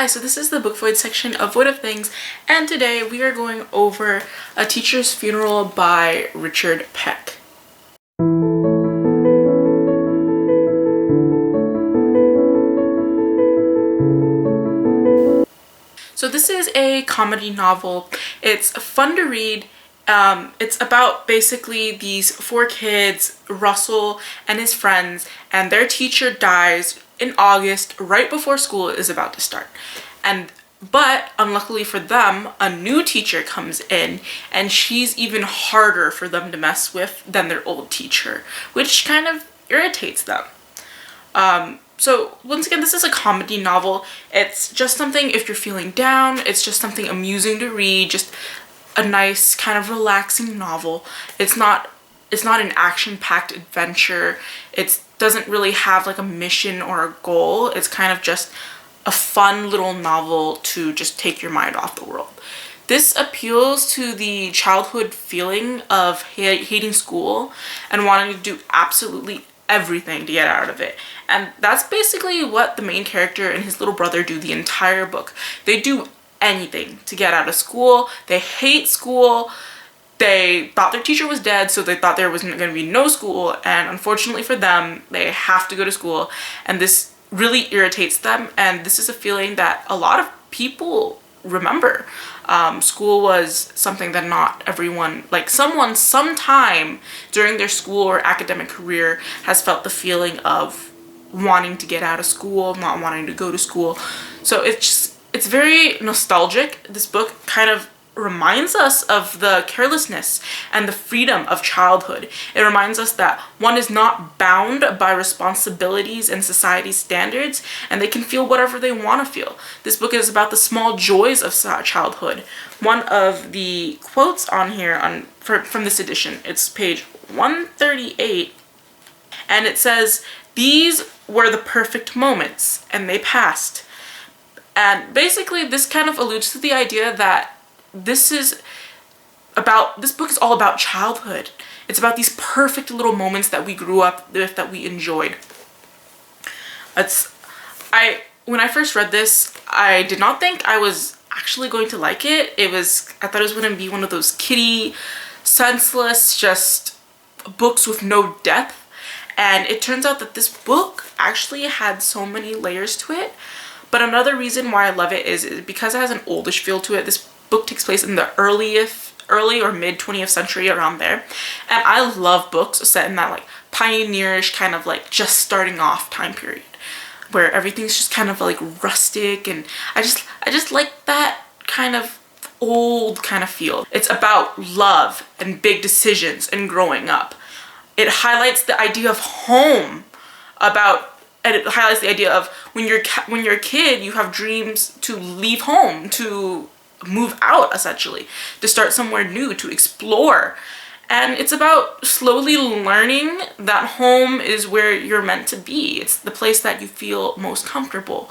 Hi, so this is the Book Void section of Void of Things, and today we are going over A Teacher's Funeral by Richard Peck. So this is a comedy novel. It's fun to read. It's about basically these four kids, Russell and his friends, and their teacher dies in August right before school is about to start. But unluckily for them, a new teacher comes in, and she's even harder for them to mess with than their old teacher, which kind of irritates them. So once again, this is a comedy novel. It's just something if you're feeling down, it's just something amusing to read, just a nice kind of relaxing novel. It's not an action-packed adventure. It doesn't really have like a mission or a goal. It's kind of just a fun little novel to just take your mind off the world. This appeals to the childhood feeling of hating school and wanting to do absolutely everything to get out of it. And that's basically what the main character and his little brother do the entire book. They do anything to get out of school. They hate school. They thought their teacher was dead, so they thought there was going to be no school, and unfortunately for them, they have to go to school, and this really irritates them. And this is a feeling that a lot of people remember. School was something that not everyone, like someone sometime during their school or academic career has felt the feeling of wanting to get out of school, not wanting to go to school. So it's very nostalgic. This book kind of reminds us of the carelessness and the freedom of childhood. It reminds us that one is not bound by responsibilities and society's standards, and they can feel whatever they want to feel. This book is about the small joys of childhood. One of the quotes on here from this edition, it's page 138, and it says, "These were the perfect moments, and they passed." And basically this kind of alludes to the idea that this book is all about childhood. It's about these perfect little moments that we grew up with, that we enjoyed. When I first read this, I did not think I was actually going to like it. I thought it was going to be one of those kiddie, senseless, just books with no depth. And it turns out that this book actually had so many layers to it. But another reason why I love it is because it has an oldish feel to it. This book takes place in the early or mid 20th century, around there. And I love books set in that like pioneerish kind of like just starting off time period where everything's just kind of like rustic, and I just like that kind of old kind of feel. It's about love and big decisions and growing up. It highlights the idea of home, and it highlights the idea of when you're a kid, you have dreams to leave home, to move out, essentially, to start somewhere new, to explore. And it's about slowly learning that home is where you're meant to be. It's the place that you feel most comfortable.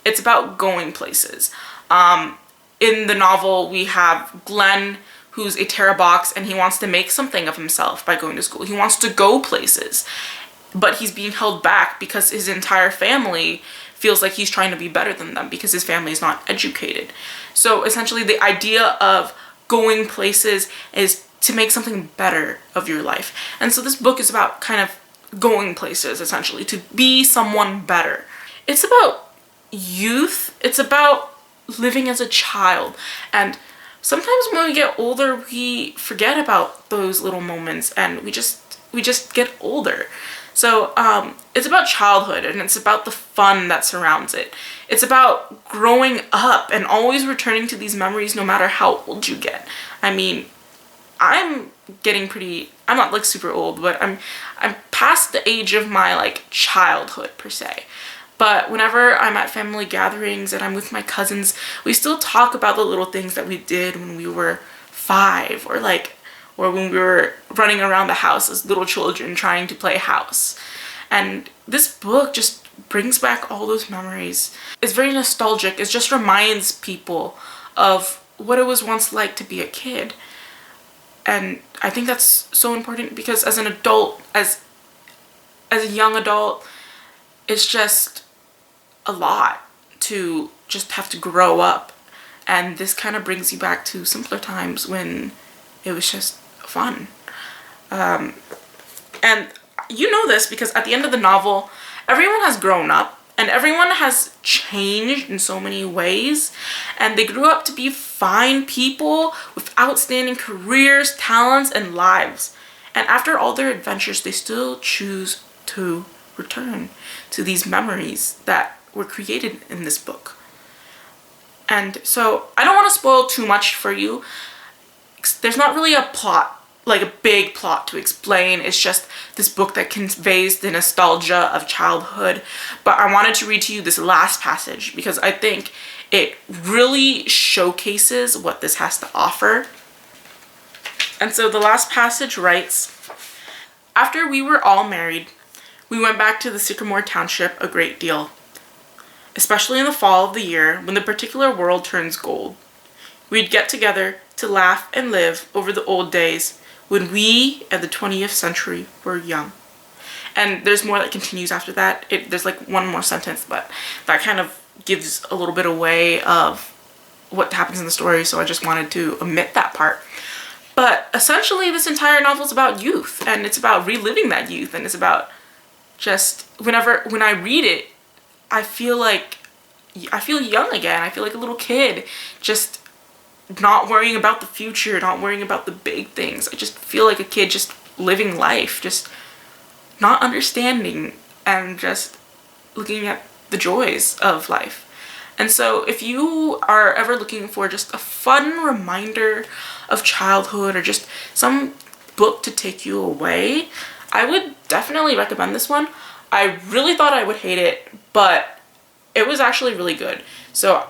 It's about going places. In the novel, we have Glenn, who's a terrorbox, and he wants to make something of himself by going to school. He wants to go places, but he's being held back because his entire family feels like he's trying to be better than them because his family is not educated. So essentially the idea of going places is to make something better of your life. And so this book is about kind of going places, essentially, to be someone better. It's about youth. It's about living as a child. And sometimes when we get older, we forget about those little moments, and we just get older. So it's about childhood, and it's about the fun that surrounds it. It's about growing up and always returning to these memories no matter how old you get. I mean, I'm not like super old, but I'm past the age of my like childhood per se. But whenever I'm at family gatherings and I'm with my cousins, we still talk about the little things that we did when we were 5, or when we were running around the house as little children trying to play house. And this book just brings back all those memories. It's very nostalgic. It just reminds people of what it was once like to be a kid. And I think that's so important because as an adult, as a young adult, it's just a lot to just have to grow up. And this kind of brings you back to simpler times when it was just fun. And you know this because at the end of the novel, everyone has grown up and everyone has changed in so many ways. And they grew up to be fine people with outstanding careers, talents, and lives. And after all their adventures, they still choose to return to these memories that were created in this book. And so I don't want to spoil too much for you. There's not really a plot, like a big plot to explain. It's just this book that conveys the nostalgia of childhood. But I wanted to read to you this last passage because I think it really showcases what this has to offer. And so the last passage writes, "After we were all married, we went back to the Sycamore Township a great deal, especially in the fall of the year when the particular world turns gold. We'd get together to laugh and live over the old days when we and the 20th century were young." And there's more that continues after that. There's like one more sentence, but that kind of gives a little bit away of what happens in the story, so I just wanted to omit that part. But essentially this entire novel is about youth, and it's about reliving that youth, and it's about just when I read it, I feel young again. I feel like a little kid, just not worrying about the future, not worrying about the big things. I just feel like a kid just living life, just not understanding and just looking at the joys of life. And so if you are ever looking for just a fun reminder of childhood or just some book to take you away, I would definitely recommend this one. I really thought I would hate it, but it was actually really good. So